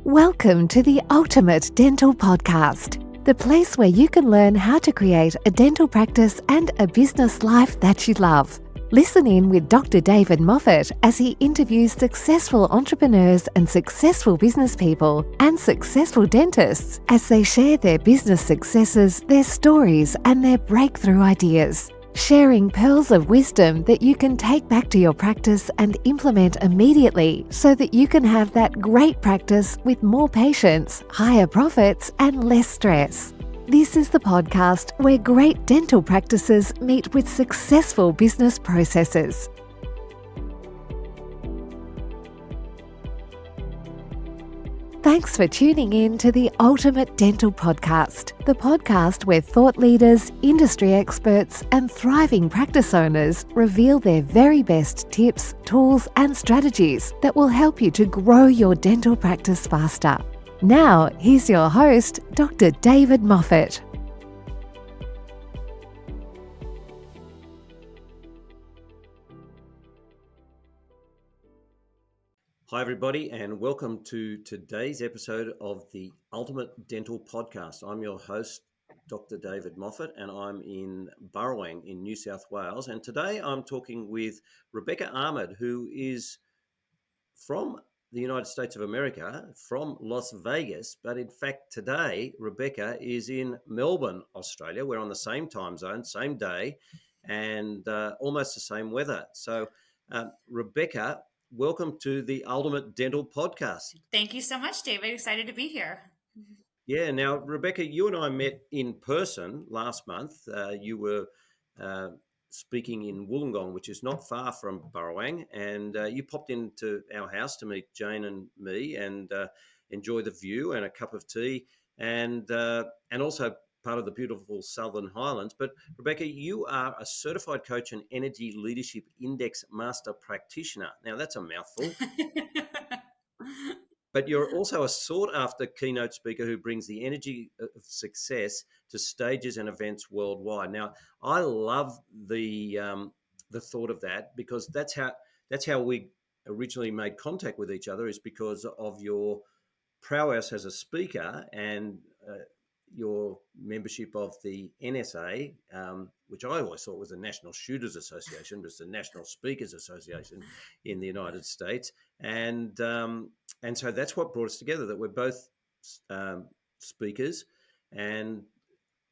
Welcome to the Ultimate Dental Podcast, the place where you can learn how to create a dental practice and a business life that you love. Listen in with Dr. David Moffet as he interviews successful entrepreneurs and successful business people and successful dentists as they share their business successes, their stories, and their breakthrough ideas. Sharing pearls of wisdom that you can take back to your practice and implement immediately so that you can have that great practice with more patients, higher profits, and less stress. This is the podcast where great dental practices meet with successful business processes. Thanks for tuning in to the Ultimate Dental Podcast, the podcast where thought leaders, industry experts, and thriving practice owners reveal their very best tips, tools, and strategies that will help you to grow your dental practice faster. Now, here's your host, Dr. David Moffet. Hi, everybody, and welcome to today's episode of the Ultimate Dental Podcast. I'm your host, Dr. David Moffet, and I'm in Burrowang in New South Wales. And today I'm talking with Rebecca Ahmed, who is from the United States of America, from Las Vegas. But in fact, today, Rebecca is in Melbourne, Australia. We're on the same time zone, same day, and almost the same weather. So, Rebecca, welcome to the Ultimate Dental Podcast. Thank you so much, David. Excited to be here. Yeah, now, Rebecca, you and I met in person last month. You were speaking in Wollongong, which is not far from Burrowang, and you popped into our house to meet Jane and me and enjoy the view and a cup of tea and also part of the beautiful Southern Highlands. But Rebecca, you are a certified coach and energy leadership index master practitioner. Now that's a mouthful. But you're also a sought-after keynote speaker who brings the energy of success to stages and events worldwide. Now, I love the thought of that because that's how we originally made contact with each other, is because of your prowess as a speaker and your membership of the NSA, which I always thought was the National Shooters Association, but it's the National Speakers Association in the United States, and so that's what brought us together. That we're both speakers, and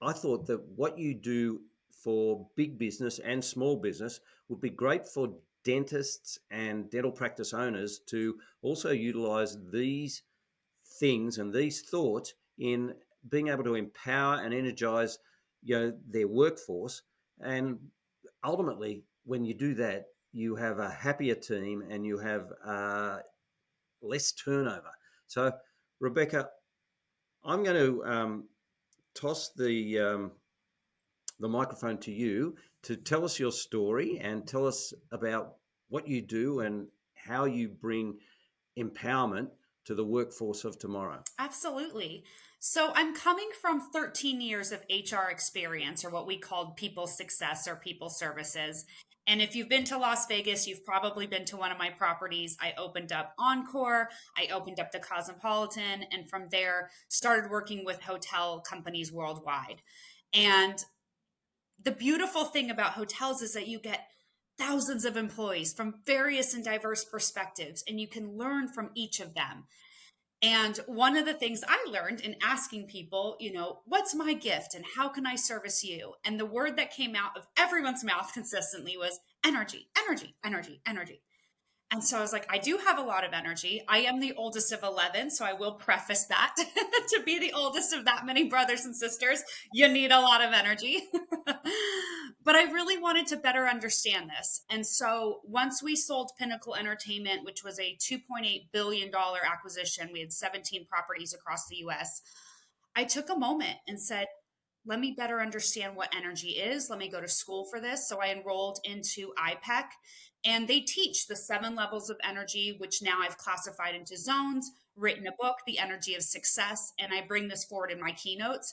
I thought that what you do for big business and small business would be great for dentists and dental practice owners to also utilize these things and these thoughts in being able to empower and energize their workforce. And ultimately, when you do that, you have a happier team and you have less turnover. So, Rebecca, I'm going to toss the microphone to you to tell us your story and tell us about what you do and how you bring empowerment to the workforce of tomorrow. Absolutely. So I'm coming from 13 years of HR experience, or what we called people success or people services. And if you've been to Las Vegas, you've probably been to one of my properties. I opened up Encore, I opened up the Cosmopolitan, and from there started working with hotel companies worldwide. And the beautiful thing about hotels is that you get thousands of employees from various and diverse perspectives, and you can learn from each of them. And one of the things I learned in asking people, what's my gift and how can I service you? And the word that came out of everyone's mouth consistently was energy, energy, energy, energy. And so I was like, I do have a lot of energy. I am the oldest of 11, so I will preface that. To be the oldest of that many brothers and sisters, you need a lot of energy. But I really wanted to better understand this. And so once we sold Pinnacle Entertainment, which was a $2.8 billion acquisition, we had 17 properties across the US, I took a moment and said, let me better understand what energy is. Let me go to school for this. So I enrolled into IPEC, and they teach the 7 levels of energy, which now I've classified into zones, written a book, The Energy of Success, and I bring this forward in my keynotes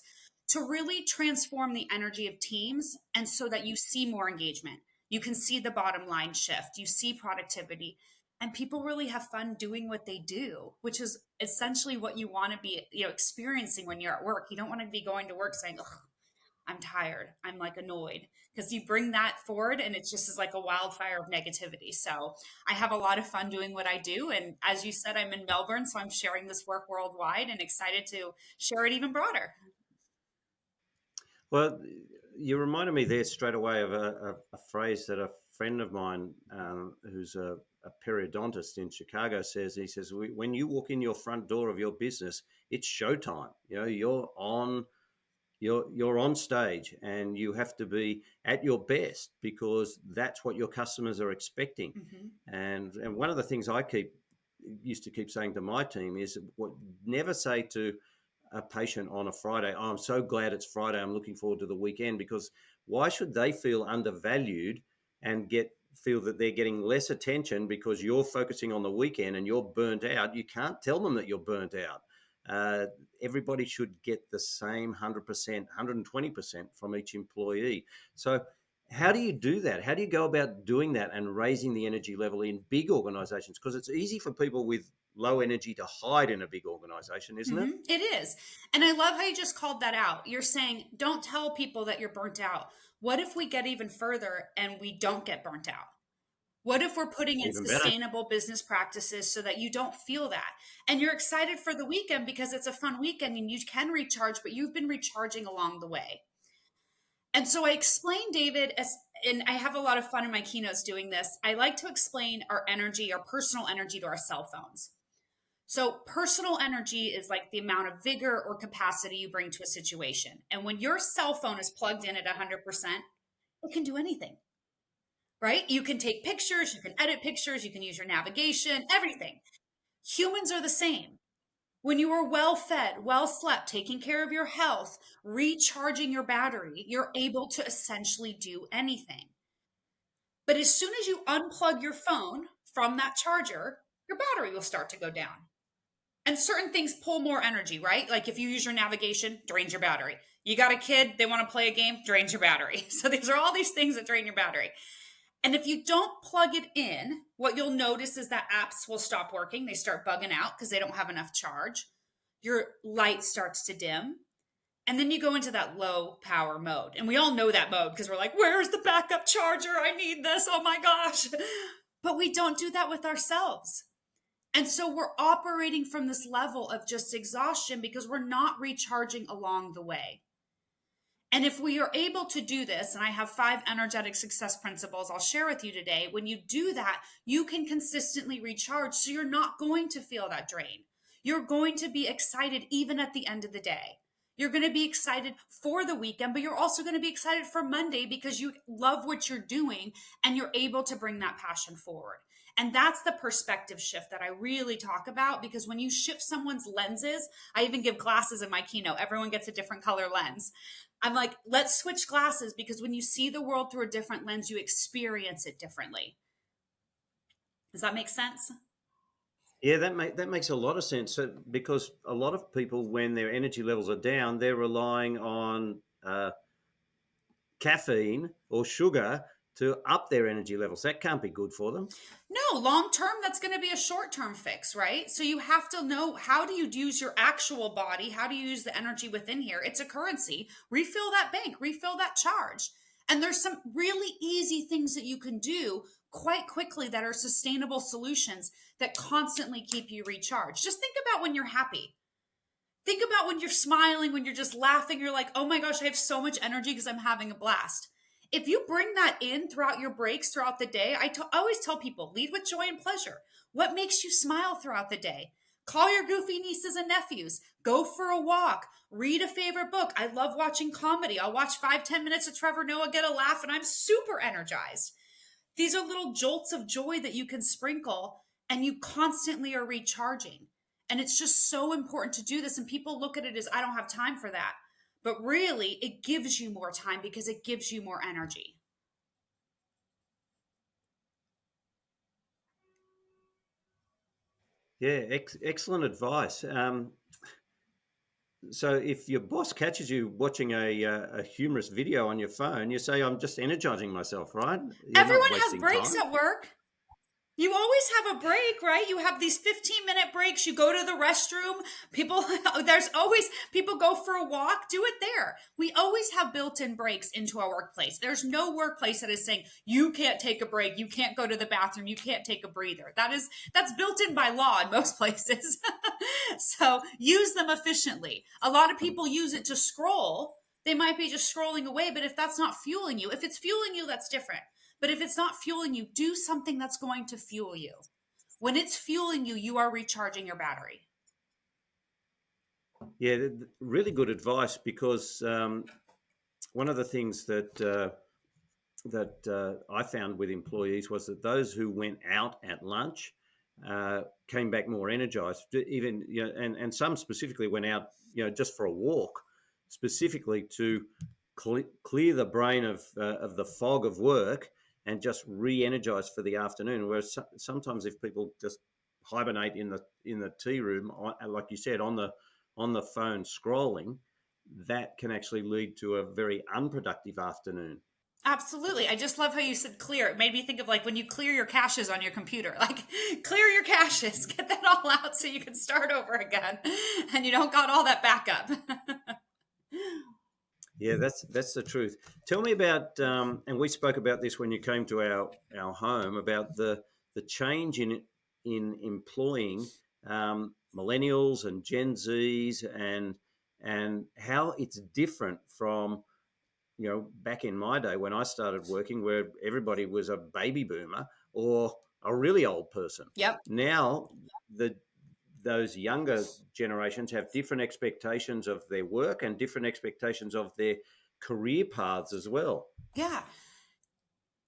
to really transform the energy of teams, and so that you see more engagement. You can see the bottom line shift. You see productivity. and people really have fun doing what they do, which is essentially what you want to be, experiencing when you're at work. You don't want to be going to work saying, "Ugh, I'm tired. I'm like annoyed," because you bring that forward and it just is like a wildfire of negativity. So I have a lot of fun doing what I do. And as you said, I'm in Melbourne, so I'm sharing this work worldwide and excited to share it even broader. Well, you reminded me there straight away of a phrase that a friend of mine, who's a periodontist in Chicago, says. He says, When you walk in your front door of your business, it's showtime. You know, you're on stage, and you have to be at your best because that's what your customers are expecting. Hmm. And one of the things I used to keep saying to my team is, what never say to a patient on a Friday, "Oh, I'm so glad it's Friday. I'm looking forward to the weekend," because why should they feel undervalued and feel that they're getting less attention because you're focusing on the weekend and you're burnt out? You can't tell them that you're burnt out. Uh, Everybody should get the same 100%, 120% from each employee. So, how do you do that? How do you go about doing that and raising the energy level in big organizations? Because it's easy for people with low energy to hide in a big organization, isn't it? It is. And I love how you just called that out. You're saying, don't tell people that you're burnt out. What if we get even further and we don't get burnt out? What if we're putting in Even better. sustainable business practices so that you don't feel that? And you're excited for the weekend because it's a fun weekend and you can recharge, but you've been recharging along the way. And so I explain, David, and I have a lot of fun in my keynotes doing this. I like to explain our energy, our personal energy, to our cell phones. So, personal energy is like the amount of vigor or capacity you bring to a situation. And when your cell phone is plugged in at 100%, it can do anything, right? You can take pictures, you can edit pictures, you can use your navigation, everything. Humans are the same. When you are well fed, well slept, taking care of your health, recharging your battery, you're able to essentially do anything. But as soon as you unplug your phone from that charger, your battery will start to go down. And certain things pull more energy, right? Like if you use your navigation, drains your battery. You got a kid, they want to play a game, drains your battery. So these are all these things that drain your battery. And if you don't plug it in, what you'll notice is that apps will stop working. They start bugging out because they don't have enough charge. Your light starts to dim. And then you go into that low power mode. And we all know that mode because we're like, where's the backup charger? I need this. Oh my gosh. But we don't do that with ourselves. And so we're operating from this level of just exhaustion because we're not recharging along the way. And if we are able to do this, and I have 5 energetic success principles I'll share with you today, when you do that, you can consistently recharge. So you're not going to feel that drain. You're going to be excited even at the end of the day. You're going to be excited for the weekend, but you're also going to be excited for Monday because you love what you're doing and you're able to bring that passion forward. And that's the perspective shift that I really talk about, because when you shift someone's lenses, I even give glasses in my keynote. Everyone gets a different color lens. I'm like, let's switch glasses, because when you see the world through a different lens, you experience it differently. Does that make sense? Yeah, that makes a lot of sense. So, because a lot of people, when their energy levels are down, they're relying on caffeine or sugar to up their energy levels. That can't be good for them. No, long term, that's going to be a short term fix, right? So you have to know, how do you use your actual body? How do you use the energy within here? It's a currency. Refill that bank, refill that charge. And there's some really easy things that you can do quite quickly that are sustainable solutions that constantly keep you recharged. Just think about when you're happy. Think about when you're smiling, when you're just laughing, you're like, oh my gosh, I have so much energy because I'm having a blast. If you bring that in throughout your breaks throughout the day, I always tell people, lead with joy and pleasure. What makes you smile throughout the day? Call your goofy nieces and nephews. Go for a walk. Read a favorite book. I love watching comedy. I'll watch 5-10 minutes of Trevor Noah get a laugh and I'm super energized. These are little jolts of joy that you can sprinkle and you constantly are recharging. And it's just so important to do this. And people look at it as, I don't have time for that. But really, it gives you more time because it gives you more energy. Yeah, excellent advice. So, if your boss catches you watching a humorous video on your phone, you say, "I'm just energizing myself," right? You're not Everyone has wasting breaks time. at work. You always have a break, right? You have these 15-minute breaks. You go to the restroom. People, there's always, people go for a walk. Do it there. We always have built-in breaks into our workplace. There's no workplace that is saying, you can't take a break. You can't go to the bathroom. You can't take a breather. That's built in by law in most places. So use them efficiently. A lot of people use it to scroll. They might be just scrolling away, but if that's not fueling you, if it's fueling you, that's different. But if it's not fueling you, do something that's going to fuel you. When it's fueling you, you are recharging your battery. Yeah, really good advice, because one of the things that I found with employees was that those who went out at lunch came back more energized. Even, and some specifically went out, just for a walk, specifically to clear the brain of the fog of work and just re-energize for the afternoon. Whereas sometimes if people just hibernate in the tea room, like you said, on the phone scrolling, that can actually lead to a very unproductive afternoon. Absolutely. I just love how you said clear. It made me think of like when you clear your caches on your computer, like clear your caches, get that all out so you can start over again and you don't got all that backup. Yeah, that's the truth. Tell me about, and we spoke about this when you came to our home, about the change in employing millennials and Gen Zs, and how it's different from, back in my day when I started working, where everybody was a baby boomer or a really old person. Yep. Now, the those younger generations have different expectations of their work and different expectations of their career paths as well. Yeah.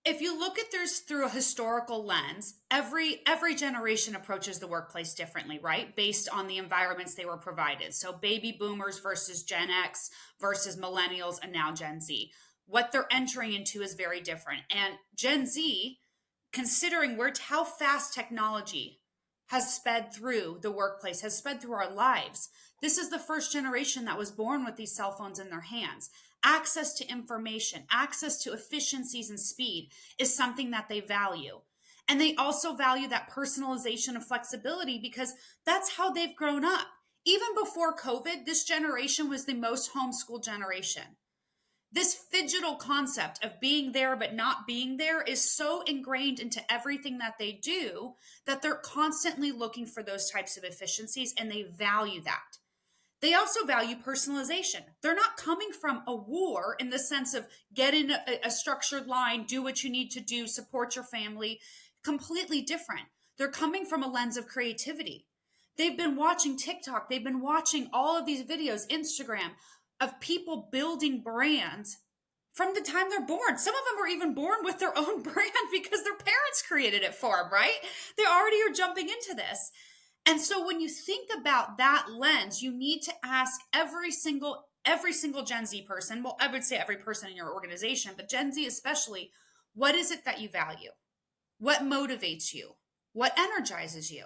If you look at this through a historical lens, every generation approaches the workplace differently, right? Based on the environments they were provided. So baby boomers versus Gen X versus millennials and now Gen Z. What they're entering into is very different. And Gen Z, considering how fast technology has sped through the workplace, has sped through our lives. This is the first generation that was born with these cell phones in their hands. Access to information, access to efficiencies and speed is something that they value. And they also value that personalization and flexibility because that's how they've grown up. Even before COVID, this generation was the most homeschooled generation. This phygital concept of being there but not being there is so ingrained into everything that they do that they're constantly looking for those types of efficiencies and they value that. They also value personalization. They're not coming from a war in the sense of get in a structured line, do what you need to do, support your family. Completely different. They're coming from a lens of creativity. They've been watching TikTok. They've been watching all of these videos, Instagram, of people building brands from the time they're born. Some of them are even born with their own brand because their parents created it for them, right? They already are jumping into this. And so when you think about that lens, you need to ask every single Gen Z person, well, I would say every person in your organization, but Gen Z especially, what is it that you value? What motivates you? What energizes you?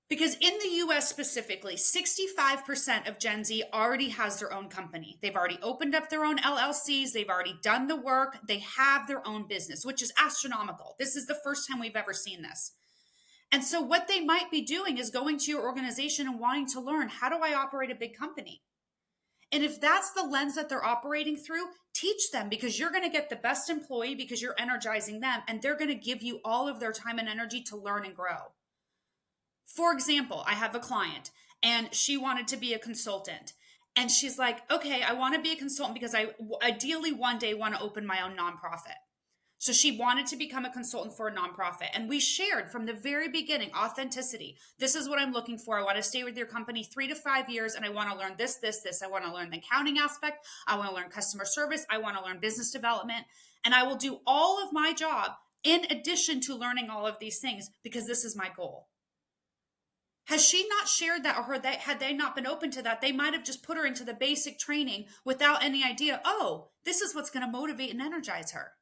Because in the US specifically, 65% of Gen Z already has their own company. They've already opened up their own LLCs. They've already done the work. They have their own business, which is astronomical. This is the first time we've ever seen this. And so what they might be doing is going to your organization and wanting to learn, how do I operate a big company? And if that's the lens that they're operating through, teach them, because you're going to get the best employee because you're energizing them and they're going to give you all of their time and energy to learn and grow. For example, I have a client and she wanted to be a consultant. And she's like, okay, I want to be a consultant because I ideally one day want to open my own nonprofit. So she wanted to become a consultant for a nonprofit. And we shared from the very beginning, authenticity. This is what I'm looking for. I want to stay with your company 3 to 5 years. And I want to learn this. I want to learn the accounting aspect. I want to learn customer service. I want to learn business development. And I will do all of my job in addition to learning all of these things because this is my goal. Has she not shared that, or had they not been open to that, they might have just put her into the basic training without any idea, oh, this is what's going to motivate and energize her.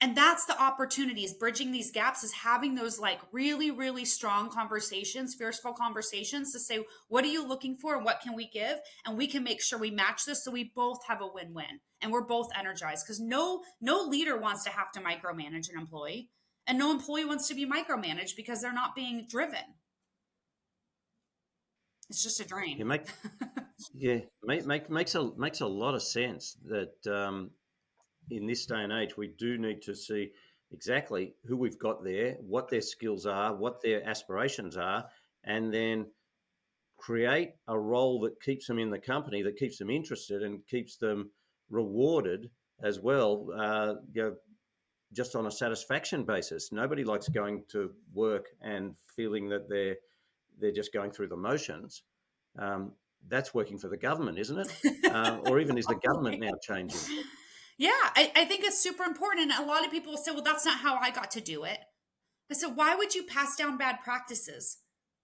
And that's the opportunity, is bridging these gaps, is having those like really, really strong conversations, fierceful conversations to say, what are you looking for and what can we give? And we can make sure we match this so we both have a win-win and we're both energized, because no leader wants to have to micromanage an employee. And no employee wants to be micromanaged because they're not being driven. It's just a Yeah, drain. makes a lot of sense that in this day and age we do need to see exactly who we've got there, what their skills are, what their aspirations are, and then create a role that keeps them in the company, that keeps them interested and keeps them rewarded as well. Just on a satisfaction basis. Nobody likes going to work and feeling that they're just going through the motions. Um, that's working for the government, isn't it? Or even is the government now changing? Yeah, I think it's super important. And a lot of people will say, well, that's not how I got to do it. I said, why would you pass down bad practices?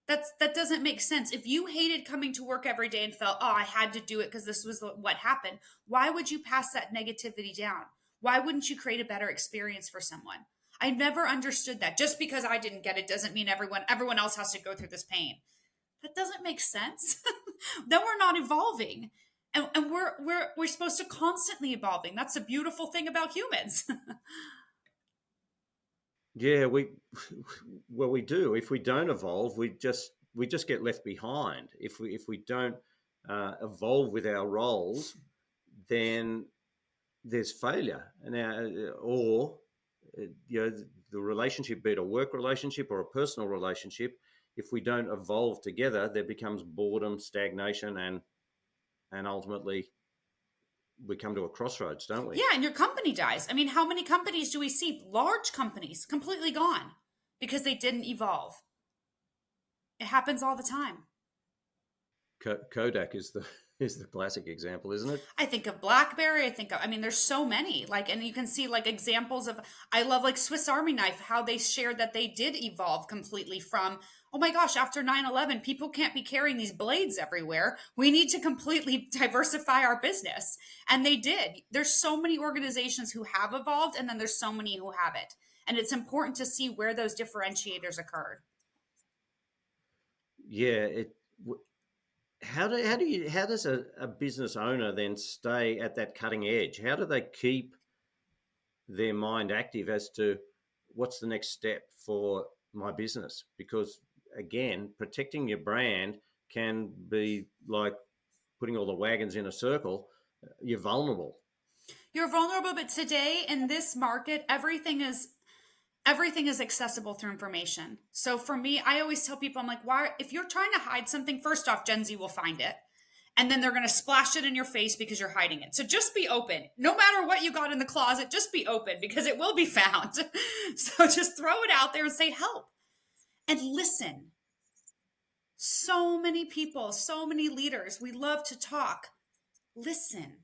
That doesn't make sense. If you hated coming to work every day and felt, oh, I had to do it because this was what happened, why would you pass that negativity down? Why wouldn't you create a better experience for someone? I never understood that. Just because I didn't get it doesn't mean everyone else has to go through this pain. That doesn't make sense. Then we're not evolving. And we're supposed to constantly evolving. That's the beautiful thing about humans. Yeah, we do. If we don't evolve, we just get left behind. If we don't evolve with our roles, then there's failure, and or the relationship, be it a work relationship or a personal relationship, if we don't evolve together, there becomes boredom, stagnation, and ultimately we come to a crossroads, don't we? Yeah, and your company dies. I mean, how many companies do we see? Large companies completely gone because they didn't evolve. It happens all the time. Kodak is the is the classic example, isn't it? I think of BlackBerry. I mean, there's so many. Like, and you can see like examples of, I love like Swiss Army Knife, how they shared that they did evolve completely from, oh my gosh, after 9/11, people can't be carrying these blades everywhere. We need to completely diversify our business. And they did. There's so many organizations who have evolved, and then there's so many who haven't. And it's important to see where those differentiators occurred. Yeah. How does a business owner then stay at that cutting edge? How do they keep their mind active as to what's the next step for my business? Because again, protecting your brand can be like putting all the wagons in a circle. You're vulnerable. You're vulnerable, but today in this market, everything is accessible through information. So for me, I always tell people, I'm like, why, if you're trying to hide something, first off, Gen Z will find it. And then they're going to splash it in your face because you're hiding it. So just be open. No matter what you got in the closet, just be open because it will be found. So just throw it out there and say help and listen. So many people, so many leaders, we love to talk. Listen.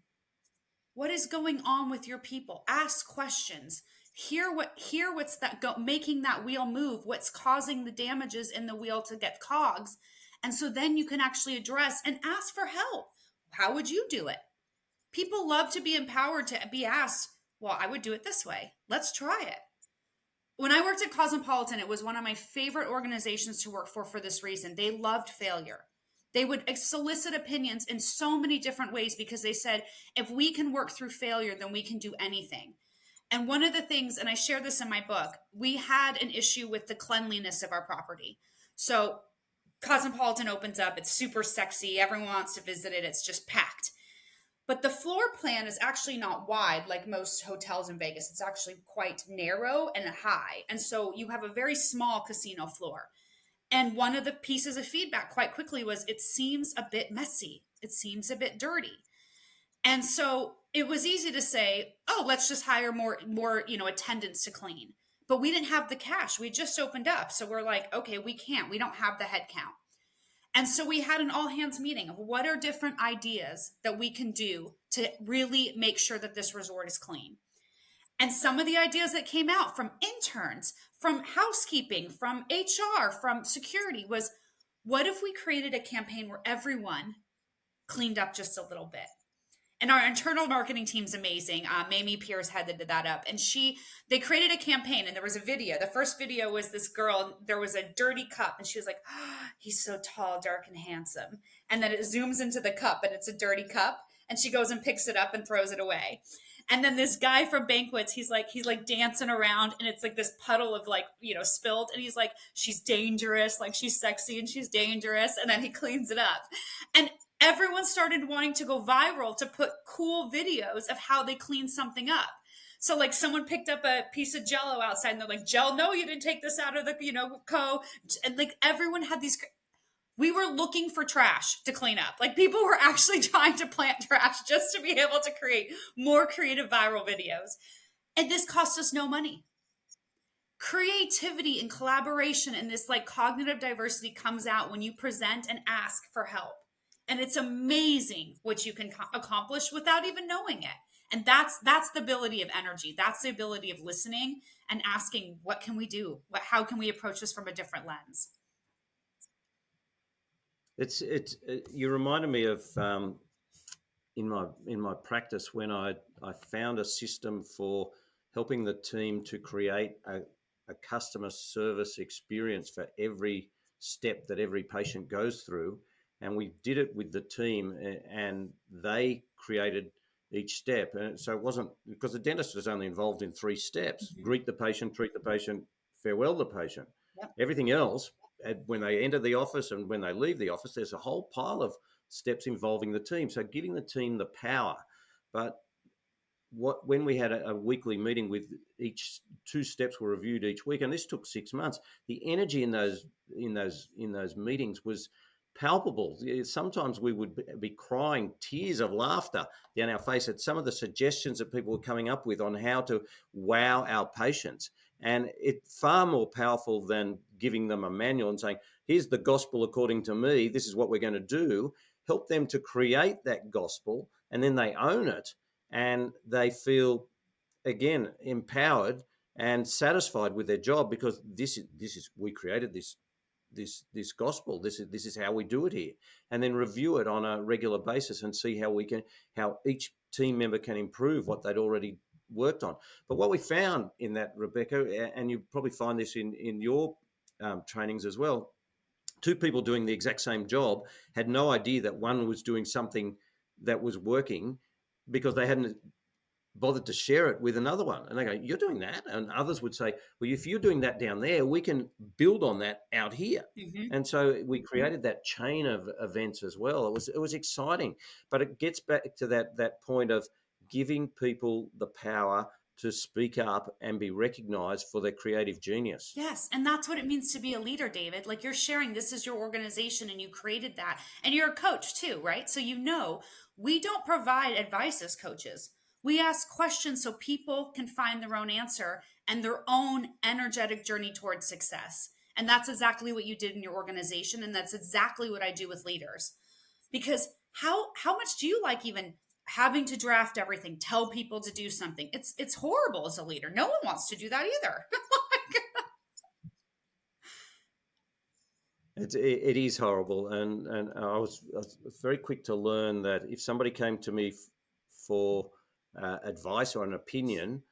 What is going on with your people? Ask questions. Hear what's making that wheel move, what's causing the damages in the wheel to get cogs. And so then you can actually address and ask for help. How would you do it? People love to be empowered to be asked, well, I would do it this way. Let's try it. When I worked at Cosmopolitan, it was one of my favorite organizations to work for this reason. They loved failure. They would solicit opinions in so many different ways because they said, if we can work through failure, then we can do anything. And one of the things, and I share this in my book, we had an issue with the cleanliness of our property. So Cosmopolitan opens up, it's super sexy, everyone wants to visit it, it's just packed. But the floor plan is actually not wide like most hotels in Vegas. It's actually quite narrow and high. And so you have a very small casino floor. And one of the pieces of feedback quite quickly was, it seems a bit messy. It seems a bit dirty. And so it was easy to say, oh, let's just hire more, attendants to clean. But we didn't have the cash. We just opened up. So we're like, okay, we don't have the head count. And so we had an all hands meeting of what are different ideas that we can do to really make sure that this resort is clean. And some of the ideas that came out from interns, from housekeeping, from HR, from security was, what if we created a campaign where everyone cleaned up just a little bit? And our internal marketing team's amazing. Mamie Pierce headed that up. And they created a campaign and there was a video. The first video was this girl, there was a dirty cup and she was like, oh, he's so tall, dark, and handsome. And then it zooms into the cup and it's a dirty cup. And she goes and picks it up and throws it away. And then this guy from banquets, he's like dancing around, and it's like this puddle of like, spilled, and he's like, she's dangerous, like she's sexy and she's dangerous, and then he cleans it up. And everyone started wanting to go viral to put cool videos of how they clean something up. So like someone picked up a piece of Jello outside, and they're like, Gel, no, you didn't take this out of the, and like everyone had these. We were looking for trash to clean up. Like people were actually trying to plant trash just to be able to create more creative viral videos. And this cost us no money. Creativity and collaboration and this like cognitive diversity comes out when you present and ask for help. And it's amazing what you can accomplish without even knowing it. And that's the ability of energy. That's the ability of listening and asking, what can we do? How can we approach this from a different lens? You reminded me of in my practice when I found a system for helping the team to create a customer service experience for every step that every patient goes through, and we did it with the team, and they created each step. And so it wasn't, because the dentist was only involved in three steps: greet the patient, treat the patient, farewell the patient. Yep. Everything else, when they enter the office and when they leave the office, there's a whole pile of steps involving the team. So giving the team the power. But when we had a weekly meeting with each, two steps were reviewed each week, and this took 6 months, the energy in those meetings was palpable. Sometimes we would be crying tears of laughter down our face at some of the suggestions that people were coming up with on how to wow our patients. And it's far more powerful than giving them a manual and saying, here's the gospel according to me, this is what we're going to do. Help them to create that gospel, and then they own it, and they feel, again, empowered and satisfied with their job, because this is we created this gospel. This is how we do it here, and then review it on a regular basis and see how each team member can improve what they'd already worked on. But what we found in that, Rebecca, and you probably find this in your trainings as well, two people doing the exact same job had no idea that one was doing something that was working, because they hadn't bothered to share it with another one. And they go, you're doing that? And others would say, well, if you're doing that down there, we can build on that out here. Mm-hmm. And so we created that chain of events as well. It was exciting, but it gets back to that point of giving people the power to speak up and be recognized for their creative genius. Yes. And that's what it means to be a leader, David. Like you're sharing, this is your organization and you created that. And you're a coach too, right? So, we don't provide advice as coaches. We ask questions so people can find their own answer and their own energetic journey towards success. And that's exactly what you did in your organization. And that's exactly what I do with leaders. Because how much do you like even having to draft everything, tell people to do something? It's horrible as a leader. No one wants to do that either. It is horrible, and I was very quick to learn that if somebody came to me for advice or an opinion,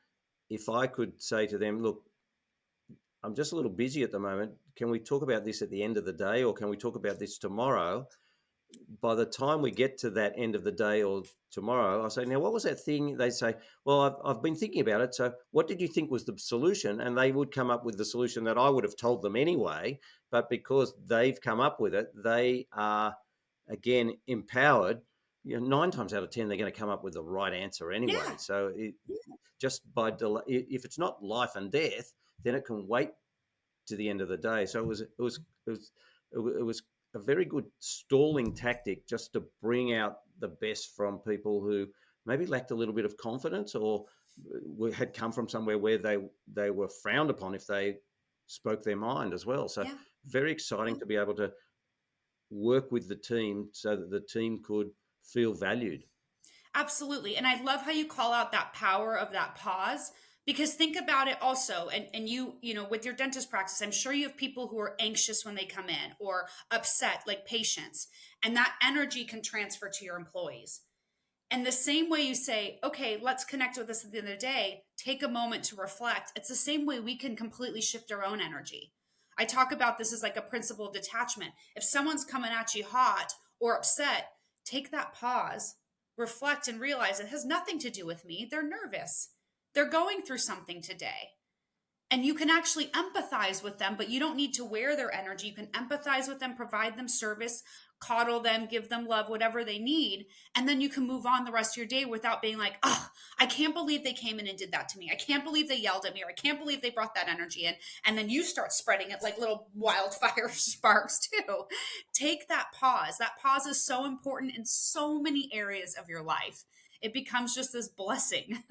if I could say to them, look, I'm just a little busy at the moment, can we talk about this at the end of the day, or can we talk about this tomorrow? By the time we get to that end of the day or tomorrow, I say, now, what was that thing? They say, well, I've been thinking about it. So what did you think was the solution? And they would come up with the solution that I would have told them anyway. But because they've come up with it, they are, again, empowered. 9 times out of 10, they're going to come up with the right answer anyway. Yeah. So just by delay, if it's not life and death, then it can wait to the end of the day. So it was a very good stalling tactic, just to bring out the best from people who maybe lacked a little bit of confidence, or had come from somewhere where they were frowned upon if they spoke their mind as well. So very exciting to be able to work with the team so that the team could feel valued. Absolutely. And I love how you call out that power of that pause, because think about it also. And with your dentist practice, I'm sure you have people who are anxious when they come in or upset, like patients, and that energy can transfer to your employees. And the same way you say, okay, let's connect with this at the end of the day, take a moment to reflect. It's the same way we can completely shift our own energy. I talk about this as like a principle of detachment. If someone's coming at you hot or upset, take that pause reflect and realize it has nothing to do with me. They're nervous. They're going through something today. And you can actually empathize with them, but you don't need to wear their energy. You can empathize with them, provide them service, coddle them, give them love, whatever they need. And then you can move on the rest of your day without being like, oh, I can't believe they came in and did that to me. I can't believe they yelled at me, or I can't believe they brought that energy in. And then you start spreading it like little wildfire sparks too. Take that pause. That pause is so important in so many areas of your life. It becomes just this blessing.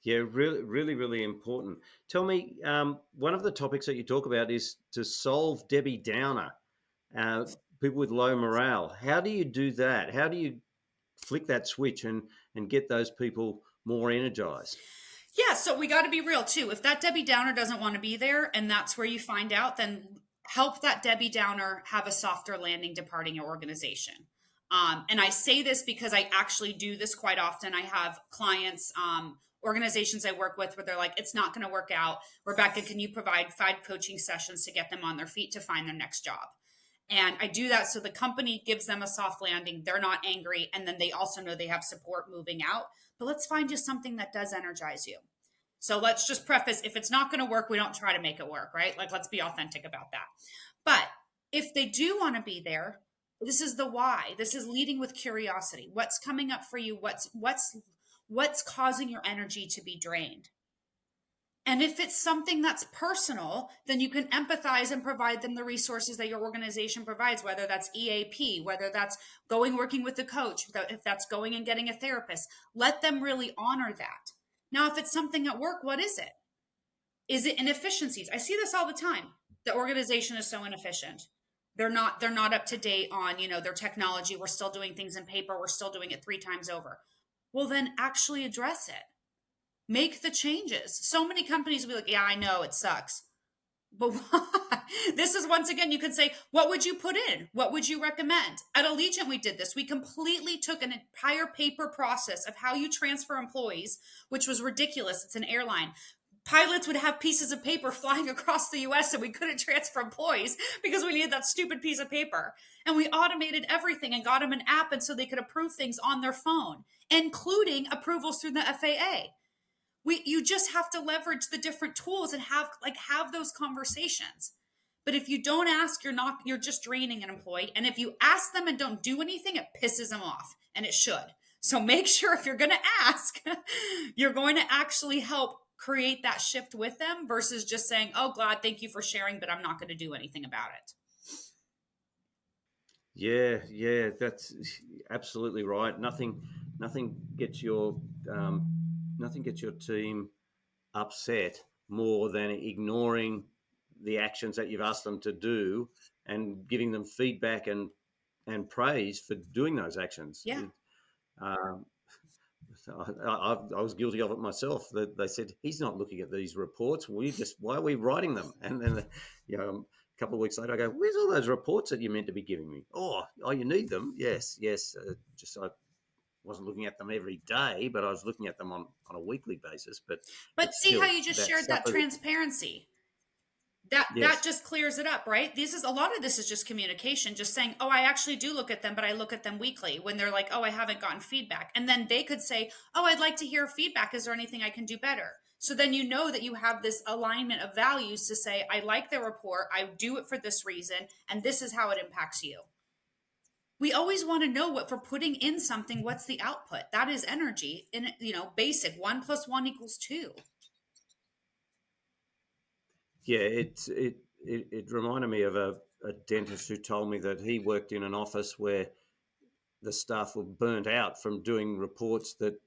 Yeah, really, really, really important. Tell me, one of the topics that you talk about is to solve Debbie Downer, uh, people with low morale. How do you do that? How do you flick that switch and get those people more energized? Yeah, so we got to be real too. If that Debbie Downer doesn't want to be there and that's where you find out, then help that Debbie Downer have a softer landing departing your organization. And I say this because I actually do this quite often. I have clients, organizations I work with where they're like, it's not going to work out. Rebecca, can you provide 5 coaching sessions to get them on their feet to find their next job? And I do that so the company gives them a soft landing. They're not angry. And then they also know they have support moving out. But let's find you something that does energize you. So let's just preface, if it's not going to work, we don't try to make it work, right? Like, let's be authentic about that. But if they do want to be there, this is the why. This is leading with curiosity. What's coming up for you? What's causing your energy to be drained? And if it's something that's personal, then you can empathize and provide them the resources that your organization provides, whether that's EAP, whether that's working with the coach, if that's going and getting a therapist. Let them really honor that. Now, if it's something at work, what is it? Is it inefficiencies? I see this all the time. The organization is so inefficient. They're not up to date on, their technology. We're still doing things in paper. We're still doing it 3 times over. Well, then actually address it. Make the changes. So many companies will be like, yeah, I know it sucks. But why? This is, once again, you could say, what would you put in? What would you recommend? At Allegiant, we did this. We completely took an entire paper process of how you transfer employees, which was ridiculous. It's an airline. Pilots would have pieces of paper flying across the US and we couldn't transfer employees because we needed that stupid piece of paper. And we automated everything and got them an app, and so they could approve things on their phone, including approvals through the FAA. You just have to leverage the different tools and have those conversations. But if you don't ask, you're just draining an employee. And if you ask them and don't do anything, it pisses them off, and it should. So make sure, if you're going to ask, you're going to actually help create that shift with them versus just saying, oh, glad, thank you for sharing, but I'm not going to do anything about it. Yeah, that's absolutely right. Nothing gets your nothing gets your team upset more than ignoring the actions that you've asked them to do and giving them feedback and praise for doing those actions. Yeah. I was guilty of it myself. They said, he's not looking at these reports. Why are we writing them? And then, a couple of weeks later, I go, where's all those reports that you're meant to be giving me? Oh, you need them? Yes. Just I wasn't looking at them every day, but I was looking at them on a weekly basis. But See how still, you just shared that transparency. That Yes. just clears it up, right? A lot of this is just communication, just saying, oh, I actually do look at them, but I look at them weekly, when they're like, oh, I haven't gotten feedback. And then they could say, oh, I'd like to hear feedback. Is there anything I can do better? So then you know that you have this alignment of values to say, I like the report, I do it for this reason, and this is how it impacts you. We always want to know, what for putting in something, what's the output? That is energy. And basic 1 + 1 = 2. Yeah, it reminded me of a dentist who told me that he worked in an office where the staff were burnt out from doing reports that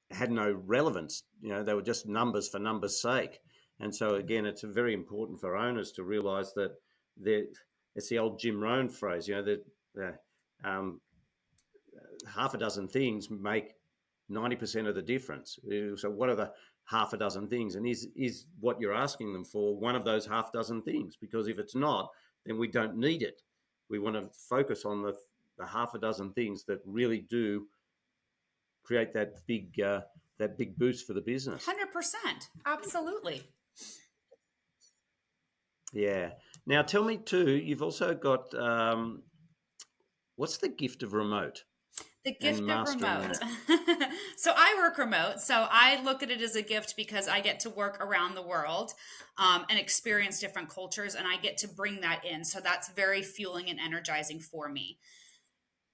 had no relevance. They were just numbers for numbers' sake. And so again, it's very important for owners to realise that it's the old Jim Rohn phrase. That half a dozen things make 90% of the difference. So what are the half a dozen things? And is what you're asking them for one of those half dozen things? Because if it's not, then we don't need it. We want to focus on the half a dozen things that really do create that big boost for the business. 100%. Absolutely. Yeah. Now tell me too, you've also got What's the gift of remote The and gift of mastering remote. that? So I work remote. So I look at it as a gift because I get to work around the world and experience different cultures, and I get to bring that in. So that's very fueling and energizing for me.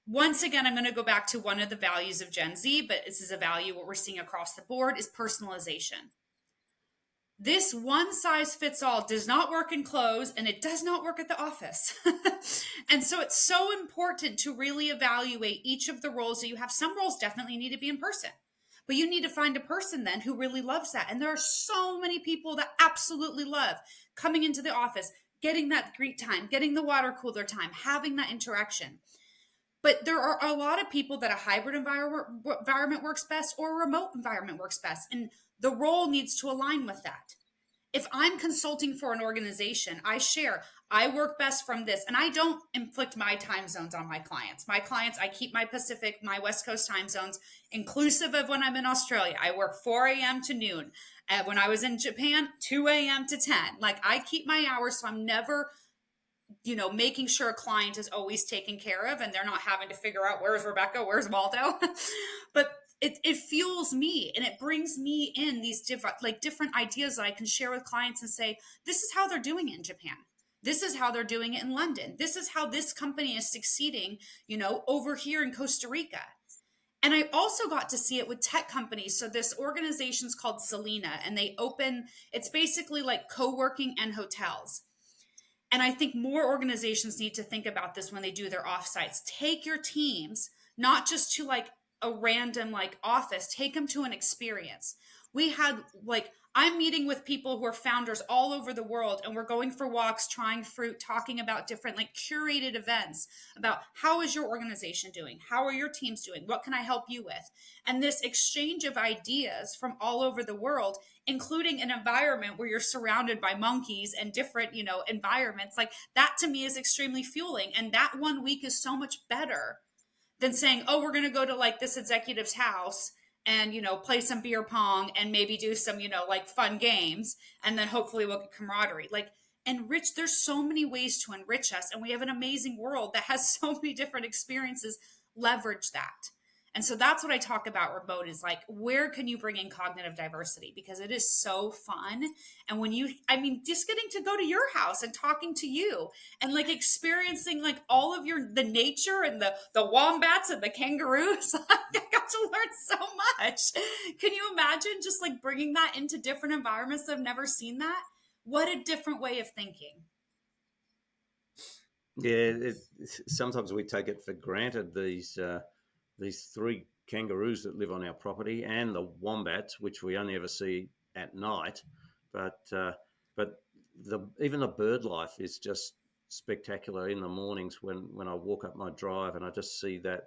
Once again, I'm going to go back to one of the values of Gen Z, but this is a value what we're seeing across the board is personalization. This one size fits all does not work in clothes and it does not work at the office. And so it's so important to really evaluate each of the roles that you have. Some roles definitely need to be in person, but you need to find a person then who really loves that. And there are so many people that absolutely love coming into the office, getting that greet time, getting the water cooler time, having that interaction. But there are a lot of people that a hybrid environment works best or a remote environment works best. And the role needs to align with that. If I'm consulting for an organization, I share, I work best from this, and I don't inflict my time zones on my clients. My clients, I keep my Pacific, my West Coast time zones inclusive of when I'm in Australia. I work 4 a.m. to noon. When I was in Japan, 2 a.m. to 10. Like I keep my hours, so I'm never making sure a client is always taken care of and they're not having to figure out where's Rebecca, where's Waldo. But it fuels me and it brings me in these different ideas that I can share with clients and say, this is how they're doing it in Japan. This is how they're doing it in London. This is how this company is succeeding, over here in Costa Rica. And I also got to see it with tech companies. So this organization's called Selena, and it's basically like co-working and hotels. And I think more organizations need to think about this when they do their offsites. Take your teams, not just to like a random like office, take them to an experience. We had I'm meeting with people who are founders all over the world, and we're going for walks, trying fruit, talking about different like curated events about how is your organization doing? How are your teams doing? What can I help you with? And this exchange of ideas from all over the world, including an environment where you're surrounded by monkeys and different, environments, like that to me is extremely fueling. And that 1 week is so much better than saying, oh, we're going to go to like this executive's house and, play some beer pong and maybe do some, like fun games. And then hopefully we'll get camaraderie. Like there's so many ways to enrich us. And we have an amazing world that has so many different experiences. Leverage that. And so that's what I talk about remote is like, where can you bring in cognitive diversity? Because it is so fun. And just getting to go to your house and talking to you and like experiencing like all of the nature and the wombats and the kangaroos. I got to learn so much. Can you imagine just like bringing that into different environments that have never seen that? What a different way of thinking. Yeah, sometimes we take it for granted, these three kangaroos that live on our property and the wombats, which we only ever see at night. But even the bird life is just spectacular in the mornings when I walk up my drive and I just see that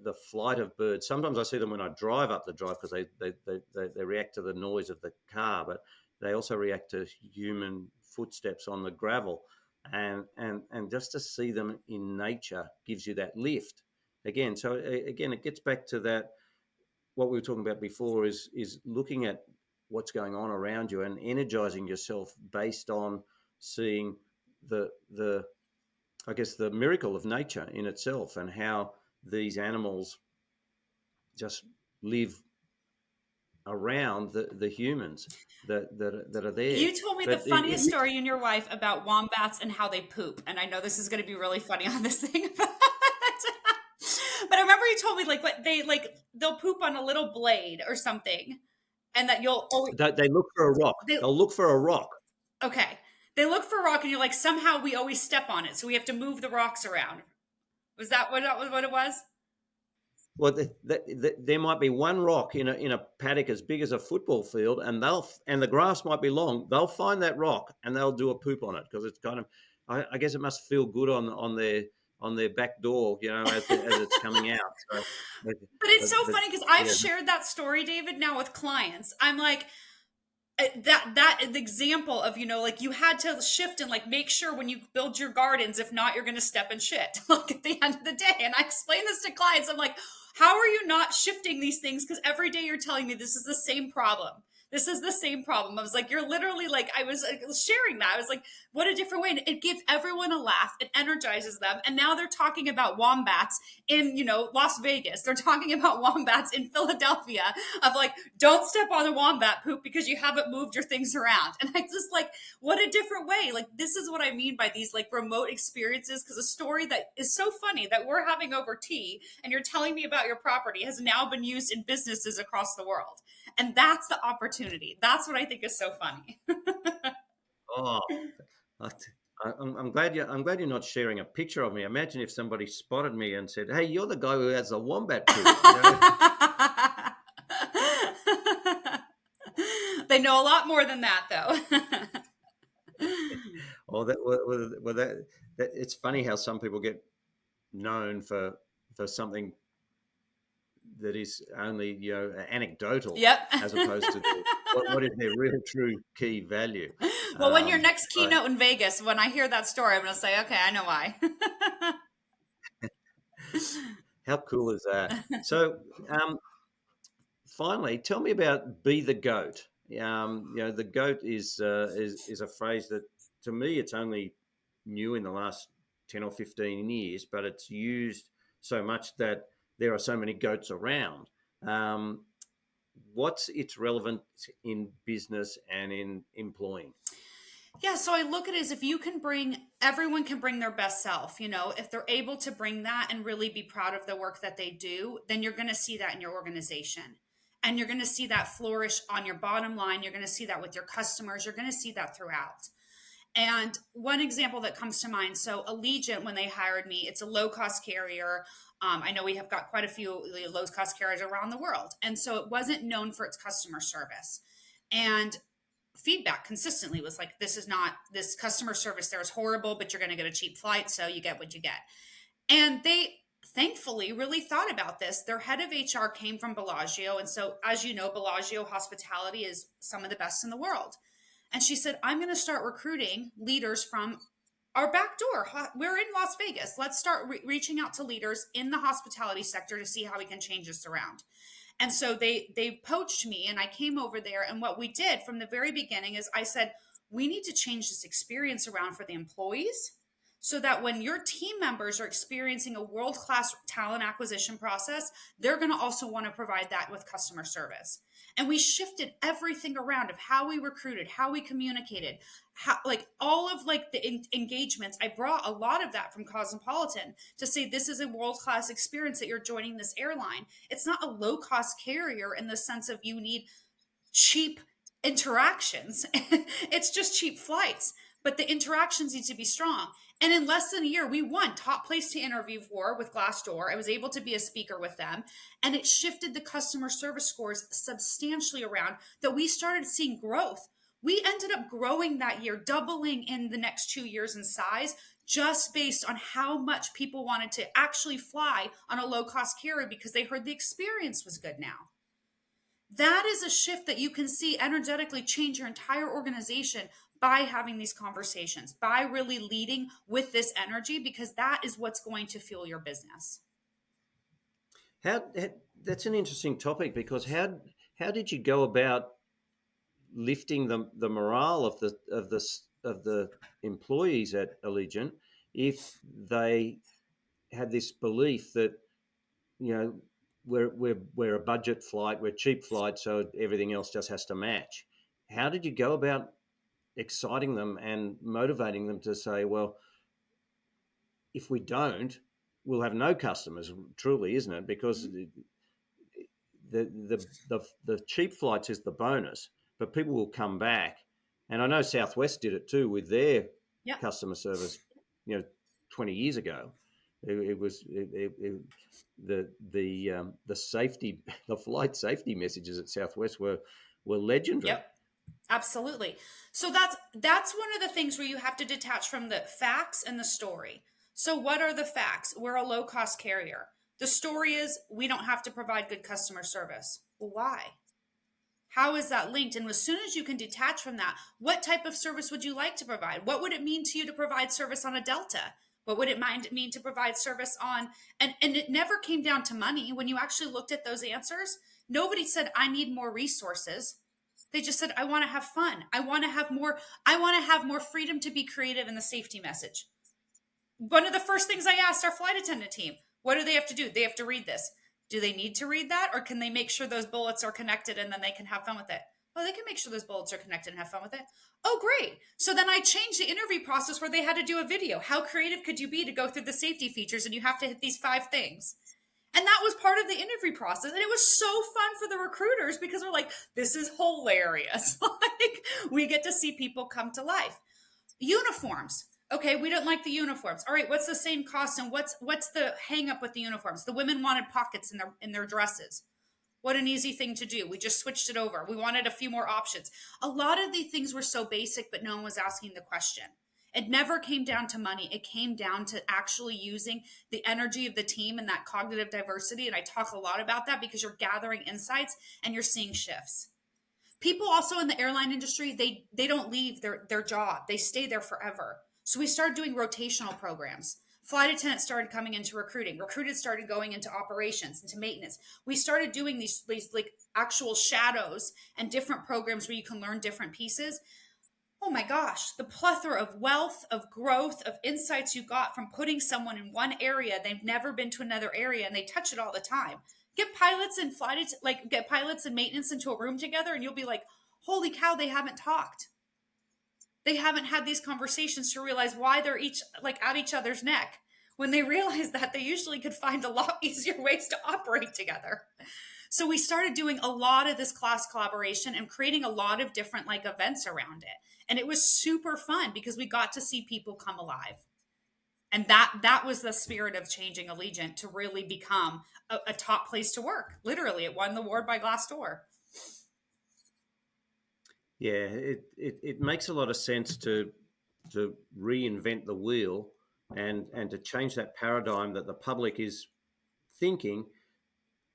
the flight of birds. Sometimes I see them when I drive up the drive because they react to the noise of the car, but they also react to human footsteps on the gravel. And just to see them in nature gives you that lift again. So again, it gets back to that what we were talking about before is looking at what's going on around you and energizing yourself based on seeing the I guess the miracle of nature in itself and how these animals just live around the humans that are there. You told me the But funniest story in your life about wombats and how they poop. And I know this is going to be really funny on this thing. But I remember you told me they'll poop on a little blade or something. And that you'll always, they look for a rock. they, They'll look for a rock. okay. They look for a rock and you're like, somehow we always step on it. So we have to move the rocks around. Was that what it was? Well, there might be one rock in a paddock as big as a football field, and the grass might be long. They'll find that rock and they'll do a poop on it because it's kind of, I guess it must feel good on their back door, as it's coming out. So, But it's so funny because I've yeah. shared that story, David, now with clients. I'm like, that example of like you had to shift and like make sure when you build your gardens, if not you're going to step in shit like at the end of the day. And I explain this to clients. I'm like, how are you not shifting these things? Because every day you're telling me this is the same problem. This is the same problem. I was like, you're literally like, I was sharing that. I was like, what a different way. And it gives everyone a laugh. It energizes them. And now they're talking about wombats in, Las Vegas. They're talking about wombats in Philadelphia of like, don't step on a wombat poop because you haven't moved your things around. And I just like, what a different way. Like, this is what I mean by these like remote experiences. Cause a story that is so funny that we're having over tea and you're telling me about your property has now been used in businesses across the world. And that's the opportunity. That's what I think is so funny. Oh, I, I'm glad you're not sharing a picture of me. Imagine if somebody spotted me and said, "Hey, you're the guy who has the wombat poop." They know a lot more than that, though. Or that it's funny how some people get known for something that is only anecdotal, Yep. as opposed to what is their real true key value. Well, when your next But keynote in Vegas, when I hear that story, I'm going to say, okay, I know why. how cool is that? So, finally, tell me about "be the goat." The goat is a phrase that, to me, it's only new in the last 10 or 15 years, but it's used so much that there are so many goats around. Um, what's its relevance in business and in employing? Yeah, so I look at it as if everyone can bring their best self, if they're able to bring that and really be proud of the work that they do, then you're going to see that in your organization. And you're going to see that flourish on your bottom line. You're going to see that with your customers. You're going to see that throughout. And one example that comes to mind, so Allegiant, when they hired me, it's a low cost carrier. I know we have got quite a few low cost carriers around the world. And so it wasn't known for its customer service. And feedback consistently was like, this customer service there is horrible, but you're going to get a cheap flight. So you get what you get. And they thankfully really thought about this. Their head of HR came from Bellagio. And so, as you know, Bellagio hospitality is some of the best in the world. And she said, I'm going to start recruiting leaders from our back door. We're in Las Vegas. Let's start reaching out to leaders in the hospitality sector to see how we can change this around. And so they poached me and I came over there. And what we did from the very beginning is I said, we need to change this experience around for the employees so that when your team members are experiencing a world-class talent acquisition process, they're going to also want to provide that with customer service. And we shifted everything around of how we recruited, how we communicated, how like all of like the engagements. I brought a lot of that from Cosmopolitan to say this is a world-class experience that you're joining this airline. It's not a low-cost carrier in the sense of you need cheap interactions. It's just cheap flights, but the interactions need to be strong. And in less than a year, we won top place to interview for with Glassdoor. I was able to be a speaker with them, and it shifted the customer service scores substantially around that we started seeing growth. We ended up growing that year, doubling in the next 2 years in size, just based on how much people wanted to actually fly on a low cost carrier because they heard the experience was good now. That is a shift that you can see energetically change your entire organization by having these conversations, by really leading with this energy, because that is what's going to fuel your business. That's an interesting topic, because how did you go about lifting the morale of the employees at Allegiant if they had this belief that, you know we're a budget flight, we're cheap flight, so everything else just has to match? How did you go about exciting them and motivating them to say, well, if we don't, we'll have no customers? Truly, isn't it? Because the cheap flights is the bonus, but people will come back. And I know Southwest did it too with their Yep. customer service, 20 years ago. The safety, the flight safety messages at Southwest were legendary. Yep. Absolutely. So that's one of the things where you have to detach from the facts and the story. So what are the facts? We're a low cost carrier. The story is we don't have to provide good customer service. Well, why? How is that linked? And as soon as you can detach from that, what type of service would you like to provide? What would it mean to you to provide service on a Delta? What would it mean to provide service on? And it never came down to money. When you actually looked at those answers, nobody said, I need more resources. They just said, I want to have fun. I want to have more freedom to be creative in the safety message. One of the first things I asked our flight attendant team, what do they have to do? They have to read this. Do they need to read that, or can they make sure those bullets are connected and then they can have fun with it? Oh, they can make sure those bullets are connected and have fun with it. Oh, great. So then I changed the interview process where they had to do a video. How creative could you be to go through the safety features and you have to hit these 5 things? And that was part of the interview process. And it was so fun for the recruiters because we're like, this is hilarious. Like, we get to see people come to life. Uniforms. Okay, we don't like the uniforms. All right, what's the same cost and what's the hang up with the uniforms? The women wanted pockets in their dresses. What an easy thing to do. We just switched it over. We wanted a few more options. A lot of the things were so basic, but no one was asking the question. It never came down to money. It came down to actually using the energy of the team and that cognitive diversity. And I talk a lot about that because you're gathering insights and you're seeing shifts. People also in the airline industry, they don't leave their job. They stay there forever. So we started doing rotational programs. Flight attendants started coming into recruiting. Recruited started going into operations, into maintenance. We started doing these like actual shadows and different programs where you can learn different pieces. Oh my gosh, the plethora of wealth, of growth, of insights you got from putting someone in one area, they've never been to another area and they touch it all the time. Get pilots and maintenance into a room together and you'll be like, holy cow, they haven't talked. They haven't had these conversations to realize why they're each like at each other's neck. When they realize that, they usually could find a lot easier ways to operate together. So we started doing a lot of this class collaboration and creating a lot of different like events around it. And it was super fun because we got to see people come alive. And that was the spirit of changing Allegiant to really become a top place to work. Literally, it won the award by Glassdoor. Yeah, it makes a lot of sense to reinvent the wheel and to change that paradigm that the public is thinking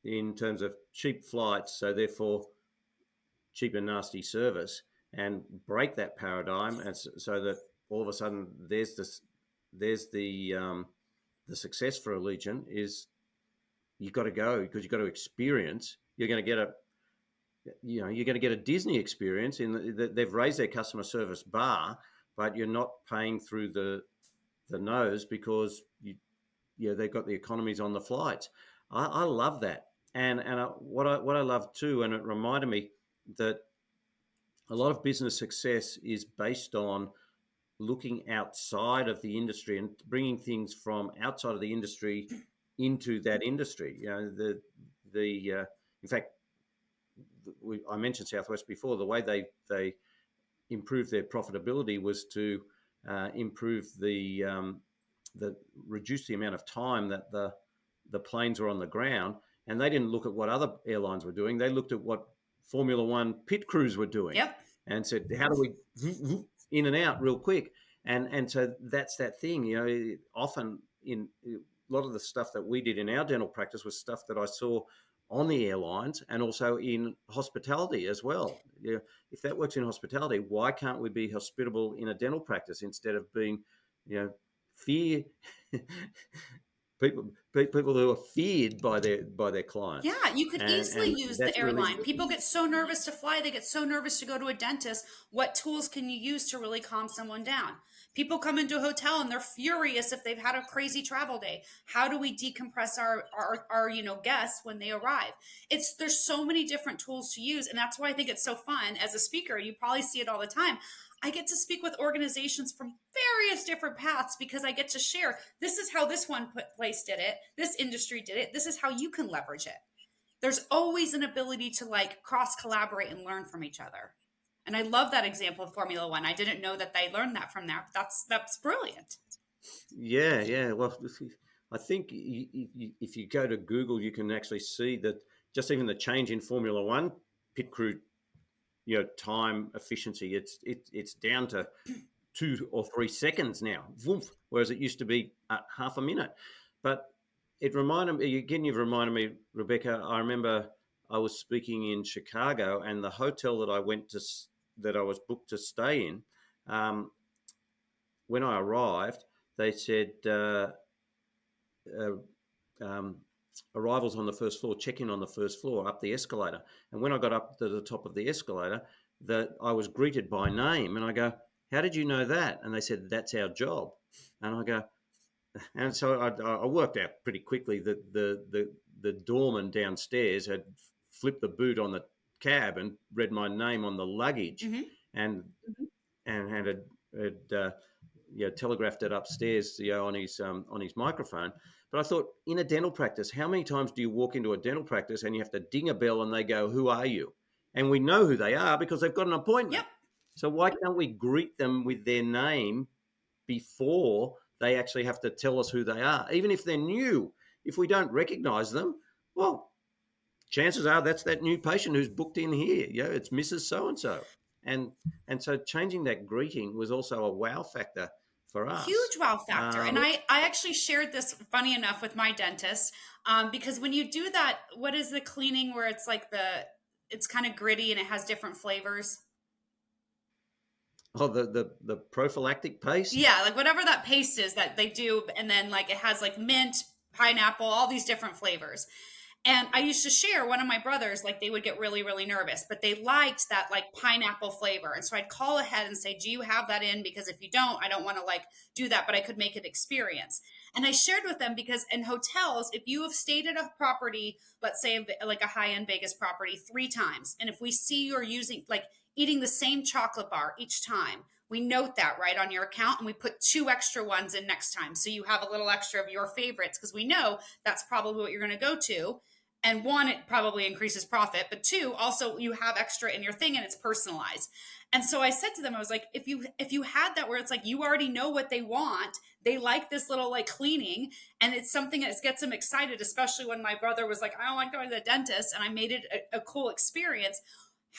in terms of cheap flights, so therefore cheap and nasty service, and break that paradigm, and so that all of a sudden there's the success for Allegiant is you've got to go because you've got to experience. You're going to get a Disney experience they've raised their customer service bar, but you're not paying through the nose because they've got the economies on the flights. I love that, and what I love too, and it reminded me that a lot of business success is based on looking outside of the industry and bringing things from outside of the industry into that industry. In fact, I mentioned Southwest before. The way they improved their profitability was to improve the reduce the amount of time that the planes were on the ground, and they didn't look at what other airlines were doing. They looked at what Formula One pit crews were doing, Yep. and said, "How do we in and out real quick?" And so that's that thing. Often in a lot of the stuff that we did in our dental practice was stuff that I saw on the airlines and also in hospitality as well. If that works in hospitality, why can't we be hospitable in a dental practice instead of being, fear people who are feared by their clients? Yeah, you could easily And use the that's really airline. People get so nervous to fly, they get so nervous to go to a dentist. What tools can you use to really calm someone down? People come into a hotel and they're furious if they've had a crazy travel day. How do we decompress our guests when they arrive? There's so many different tools to use, and that's why I think it's so fun as a speaker. You probably see it all the time. I get to speak with organizations from various different paths because I get to share, this is how this one place did it, this industry did it, this is how you can leverage it. There's always an ability to like cross collaborate and learn from each other. And I love that example of Formula One. I didn't know that they learned that from that. That's brilliant. Yeah. Well, I think if you go to Google, you can actually see that just even the change in Formula One pit crew, time efficiency. It's down to 2 or 3 seconds now, whereas it used to be half a minute. But it reminded me again. You've reminded me, Rebecca. I remember I was speaking in Chicago, and the hotel that I was booked to stay in. When I arrived, they said arrivals on the first floor, check in on the first floor, up the escalator. And when I got up to the top of the escalator, that I was greeted by name, and I go, "How did you know that?" And they said, "That's our job." And I go, and so I worked out pretty quickly that the doorman downstairs had flipped the boot on the cab and read my name on the luggage, Mm-hmm. and had telegraphed it upstairs, on his microphone. But I thought, in a dental practice, how many times do you walk into a dental practice and you have to ding a bell and they go, "Who are you?" And we know who they are because they've got an appointment. Yep. So why can't we greet them with their name before they actually have to tell us who they are, even if they're new? If we don't recognize them, well, chances are that's that new patient who's booked in here. It's Mrs. So and so, and so changing that greeting was also a wow factor for us. Huge wow factor. And Um, I actually shared this, funny enough, with my dentist, because when you do that, what is the cleaning where it's like it's kind of gritty and it has different flavors? the prophylactic paste. Yeah, like whatever that paste is that they do, and then like it has like mint, pineapple, all these different flavors. And I used to share one of my brothers, like they would get really, really nervous, but they liked that like pineapple flavor. And so I'd call ahead and say, "Do you have that in? Because if you don't, I don't want to like do that, but I could make it experience." And I shared with them because in hotels, if you have stayed at a property, let's say like a high end Vegas property 3 times, and if we see you're using like eating the same chocolate bar each time, we note that right on your account and we put 2 extra ones in next time. So you have a little extra of your favorites because we know that's probably what you're going to go to. And one, it probably increases profit, but two, also you have extra in your thing and it's personalized. And so I said to them, I was like, if you had that where it's like you already know what they want, they like this little like cleaning, and it's something that gets them excited, especially when my brother was like, "I don't like going to the dentist," and I made it a cool experience.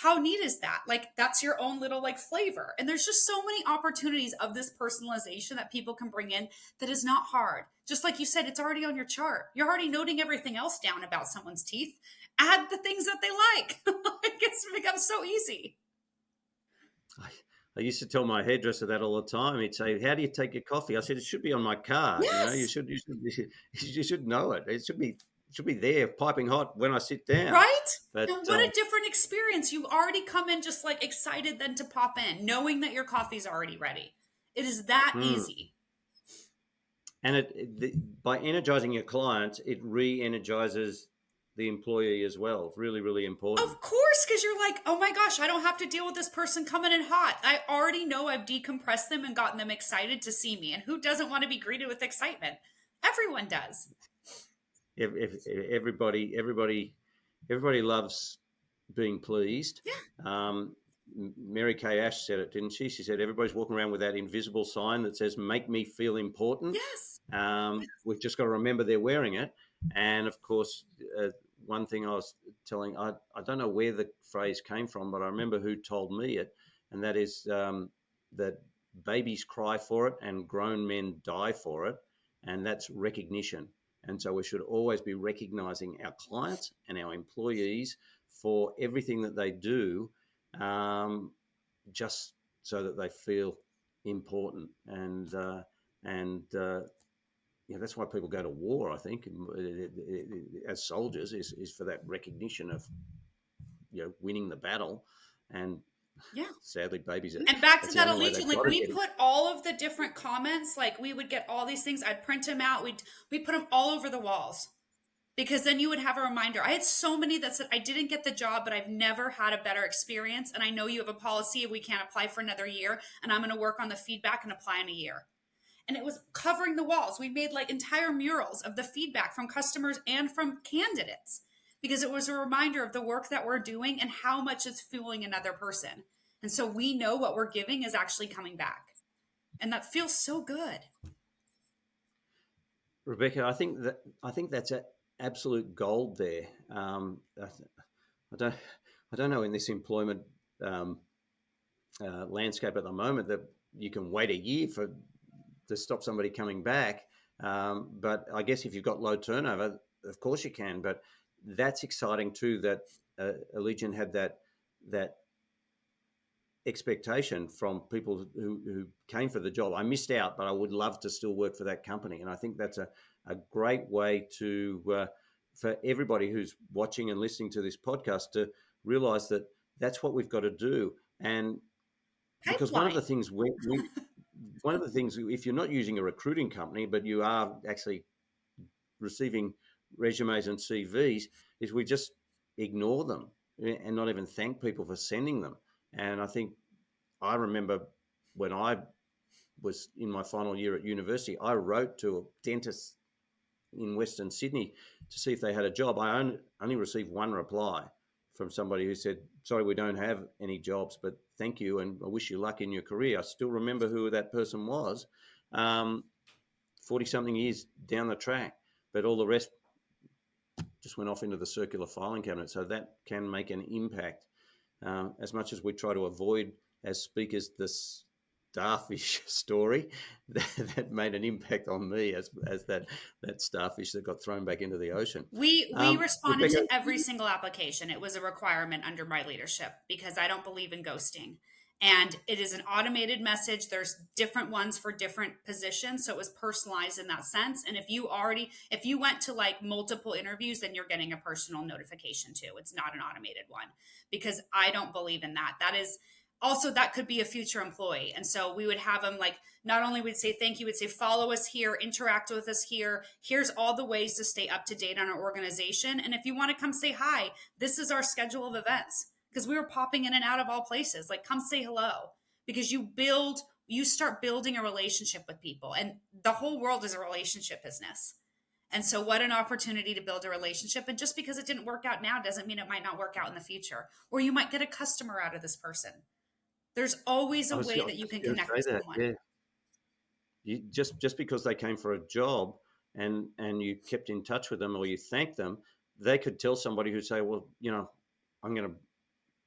How neat is that? Like that's your own little like flavor. And there's just so many opportunities of this personalization that people can bring in that is not hard. Just like you said, it's already on your chart. You're already noting everything else down about someone's teeth. Add the things that they like. Like it's become so easy. I, I used to tell my hairdresser that all the time. He'd say, "How do you take your coffee?" I said, "It should be on my card. You Yes. should you should know it. It should be there, piping hot when I sit down." Right? But And what a different experience. You already come in just like excited then to pop in, knowing that your coffee's already ready. It is that hmm. easy. And by energizing your clients, it re-energizes the employee as well. Really, really important. Of course, because you're like, "Oh my gosh, I don't have to deal with this person coming in hot. I already know I've decompressed them and gotten them excited to see me." And who doesn't want to be greeted with excitement? Everyone does. If everybody loves being pleased. Yeah. Um, Mary Kay Ash said it, didn't she? She said everybody's walking around with that invisible sign that says "Make me feel important." Yes. We've just got to remember they're wearing it. And of course, one thing I was telling, I don't know where the phrase came from, but I remember who told me it, and that is that babies cry for it and grown men die for it, and that's recognition. And so we should always be recognizing our clients and our employees for everything that they do, just so that they feel important. And that's why people go to war. I think as soldiers is for that recognition of winning the battle. And Yeah. sadly, babies And back to that's the that only way Allegiant, they've like got to we get it. put all of the different comments, like we would get all these things. I'd print them out. We put them all over the walls because then you would have a reminder. I had so many that said, "I didn't get the job, but I've never had a better experience. And I know you have a policy. We can't apply for another year. And I'm going to work on the feedback and apply in a year." And it was covering the walls. We made like entire murals of the feedback from customers and from candidates because it was a reminder of the work that we're doing and how much it's fueling another person. And so we know what we're giving is actually coming back. And that feels so good. Rebecca, I think that's absolute gold there. I don't I don't know in this employment um, landscape at the moment that you can wait a year to stop somebody coming back. But I guess if you've got low turnover, of course you can. But that's exciting too. That Allegiant had that expectation from people who came for the job. I missed out, but I would love to still work for that company. And I think that's a great way to for everybody who's watching and listening to this podcast to realize that that's what we've got to do. And because Pipeline. one of the things, if you're not using a recruiting company, but you are actually receiving resumes and CVs, is we just ignore them and not even thank people for sending them. And I think I remember when I was in my final year at university, I wrote to a dentist in Western Sydney to see if they had a job. I only received one reply from somebody who said, "Sorry, we don't have any jobs, but thank you and I wish you luck in your career." I still remember who that person was, 40 something years down the track, but all the rest just went off into the circular filing cabinet. So that can make an impact. As much as we try to avoid, as speakers, this starfish story, that made an impact on me as that starfish that got thrown back into the ocean. We responded Rebecca, to every single application. It was a requirement under my leadership because I don't believe in ghosting. And it is an automated message. There's different ones for different positions, so it was personalized in that sense. And if you went to like multiple interviews, then you're getting a personal notification too. It's not an automated one because I don't believe in that. That is also that could be a future employee. And so we would have them like not only would say thank you, would say follow us here, interact with us here. Here's all the ways to stay up to date on our organization. And if you want to come say hi, this is our schedule of events. Because we were popping in and out of all places. Like come say hello. Because you start building a relationship with people. And the whole world is a relationship business. And so what an opportunity to build a relationship. And just because it didn't work out now doesn't mean it might not work out in the future. Or you might get a customer out of this person. There's always I a was way that you just can going to connect say with that. someone. Yeah, just because they came for a job and you kept in touch with them or you thanked them, they could tell somebody who say, well, I'm going to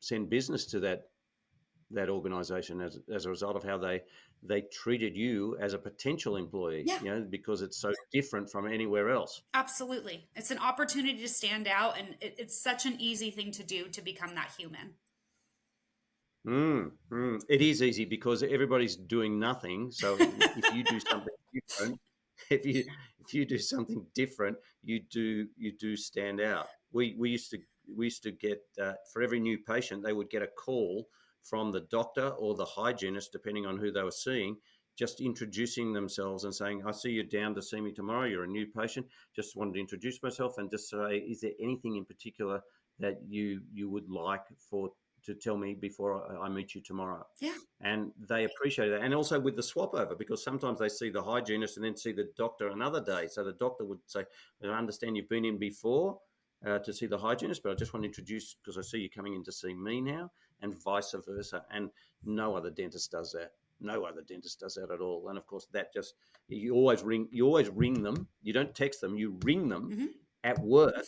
send business to that organization as a result of how they treated you as a potential employee, Yeah, because it's so different from anywhere else. absolutely. It's an opportunity to stand out, and it's such an easy thing to do to become that human. It is easy because everybody's doing nothing. So if you do something different, if you if you do something different, you do stand out. We used to get, for every new patient, they would get a call from the doctor or the hygienist, depending on who they were seeing, just introducing themselves and saying, "I see you're down to see me tomorrow. You're a new patient. Just wanted to introduce myself and just say, is there anything in particular that you would like for to tell me before I meet you tomorrow?" Yeah, And they appreciate that. And also with the swap over, because sometimes they see the hygienist and then see the doctor another day. So the doctor would say, "I understand you've been in before to see the hygienist, but I just want to introduce because I see you coming in to see me now," and vice versa. And no other dentist does that. No other dentist does that at all. And of course, that just you always ring. You always ring them. You don't text them. You ring them hmm at work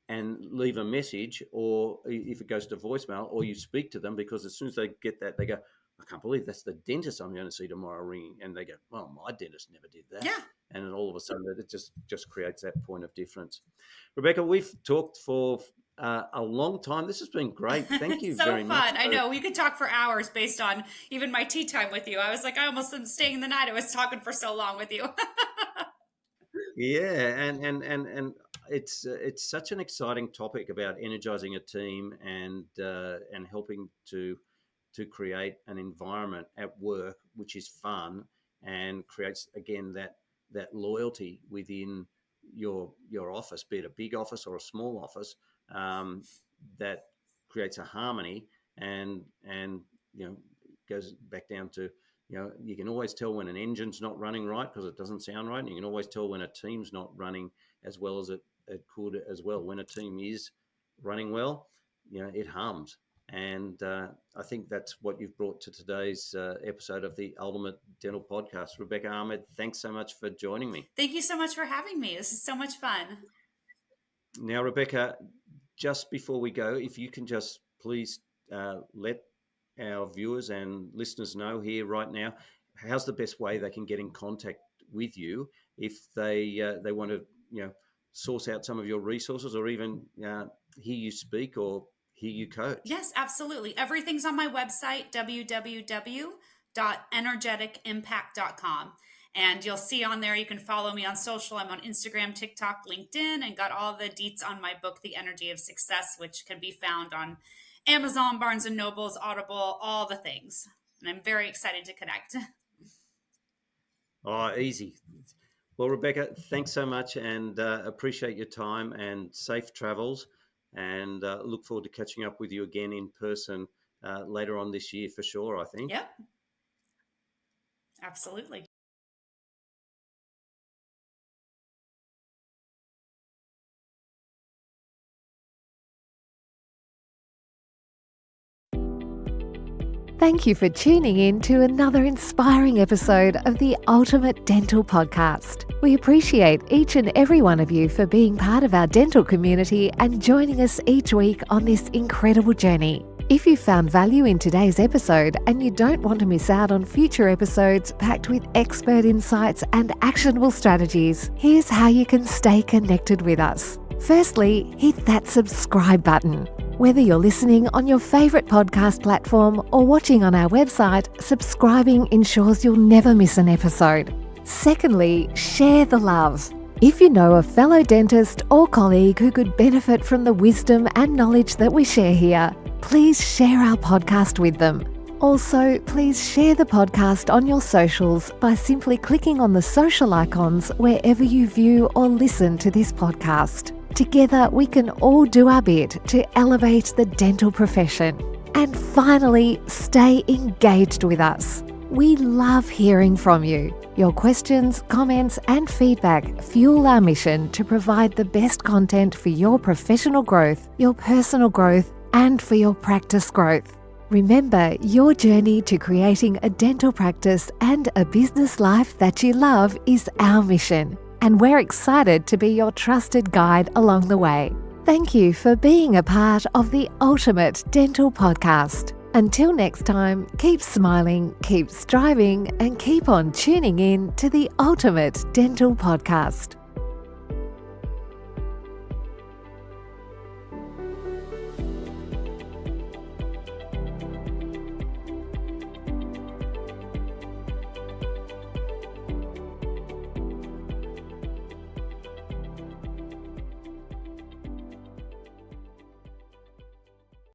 and leave a message, or if it goes to voicemail, or you speak to them, because as soon as they get that, they go, "I can't believe that's the dentist I'm going to see tomorrow ringing," and they go, "Well, my dentist never did that." yeah. And then all of a sudden, it just creates that point of difference. Rebecca, we've talked for a long time. This has been great. Thank you So very much. fun. I know we could talk for hours based on even my tea time with you. I was like, I almost am staying the night. I was talking for so long with you. Yeah, and it's such an exciting topic about energizing a team and helping to create an environment at work which is fun and creates again that loyalty within your office, be it a big office or a small office, um, that creates a harmony and goes back down to, you can always tell when an engine's not running right because it doesn't sound right. And you can always tell when a team's not running as well as it could as well. When a team is running well, it hums. And I think that's what you've brought to today's episode of the Ultimate Dental Podcast. Rebecca Ahmed, thanks so much for joining me. Thank you so much for having me. This is so much fun. Now, Rebecca, just before we go, if you can just please let our viewers and listeners know here right now, how's the best way they can get in contact with you if they want to source out some of your resources or even hear you speak or hear you coach. Yes, absolutely. Everything's on my website, www.energeticimpact.com. And you'll see on there, you can follow me on social. I'm on Instagram, TikTok, LinkedIn, and got all the deets on my book, The Energy of Success, which can be found on Amazon, Barnes and Nobles, Audible, all the things. And I'm very excited to connect. Oh, easy. Well, Rebecca, thanks so much, and appreciate your time and safe travels, and look forward to catching up with you again in person later on this year for sure, I think. Yep, absolutely. Thank you for tuning in to another inspiring episode of the Ultimate Dental Podcast. We appreciate each and every one of you for being part of our dental community and joining us each week on this incredible journey. If you found value in today's episode and you don't want to miss out on future episodes packed with expert insights and actionable strategies, here's how you can stay connected with us. Firstly, hit that subscribe button. Whether you're listening on your favourite podcast platform or watching on our website, subscribing ensures you'll never miss an episode. Secondly, share the love. If you know a fellow dentist or colleague who could benefit from the wisdom and knowledge that we share here, please share our podcast with them. Also, please share the podcast on your socials by simply clicking on the social icons wherever you view or listen to this podcast. Together, we can all do our bit to elevate the dental profession. And finally, stay engaged with us. We love hearing from you. Your questions, comments, and feedback fuel our mission to provide the best content for your professional growth, your personal growth, and for your practice growth. Remember, your journey to creating a dental practice and a business life that you love is our mission, and we're excited to be your trusted guide along the way. Thank you for being a part of the Ultimate Dental Podcast. Until next time, keep smiling, keep striving, and keep on tuning in to the Ultimate Dental Podcast.